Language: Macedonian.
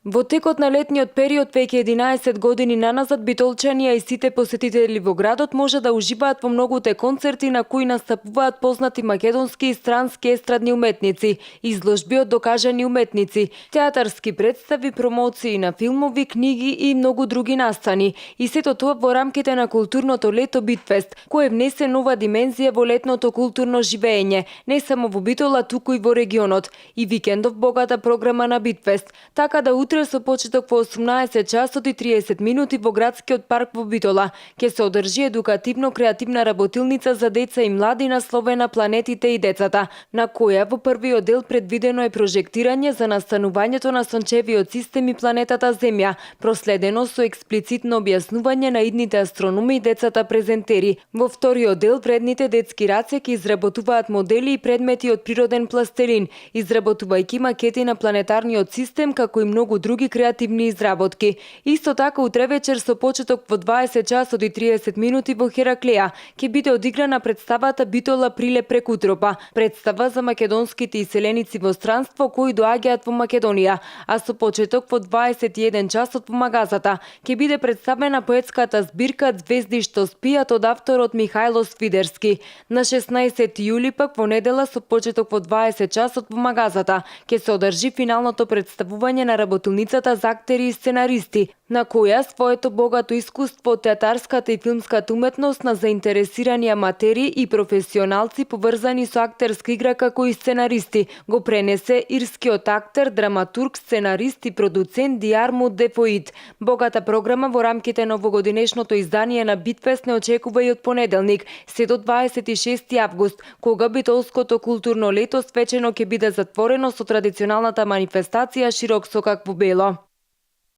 Во текот на летниот период веќе 11 години наназад битолчанија и сите посетители во градот може да уживаат во многуте концерти на кои настапуваат познати македонски и странски естрадни уметници, изложби од докажани уметници, театарски представи, промоции на филмови, книги и многу други настани. И сето тоа во рамките на културното лето Битфест, кое внесе нова димензија во летното културно живење, не само во Битола, туку и во регионот. И викендов богата програма на Битфест, така да утре со почеток во 18 часот и 30 минути во градскиот парк во Битола ќе се одржи едукативно-креативна работилница за деца и млади насловена Планетите и децата, на која во првиот дел предвидено е прожектирање за настанувањето на сончевиот систем и планетата Земја, проследено со експлицитно објаснување на идните астрономи и децата презентери. Во вториот дел вредните детски раце ќе изработуваат модели и предмети од природен пластелин, изработувајќи макети на планетарниот систем како и многу други креативни изработки. Исто така утре вечер со почеток во 20 часот и 30 минути во Хераклеја ќе биде одиграна представата Битола прилеп преку утропа, представа за македонските иселеници во странство кои доаѓаат во Македонија, а со почеток во 21 часот во Магазата ќе биде представена поетската збирка Звезди што спијат од авторот Михајло Свидерски. На 16 јули пак во недела со почеток во 20 часот во Магазата ќе се одржи финалното представување на работилницата за актери и сценаристи, на која своето богато искуство од театарската и филмската уметност на заинтересирани аматери и професионалци поврзани со актерска игра како и сценаристи го пренесе ирскиот актер, драматург, сценарист и продуцент Диармут Дефоид. Богата програма во рамките на овогодинешното издание на Битфест не очекува и од понеделник, се до 26 август, кога битолското културно лето свечено ќе биде затворено со традиционалната манифестација Широк сокак во бело.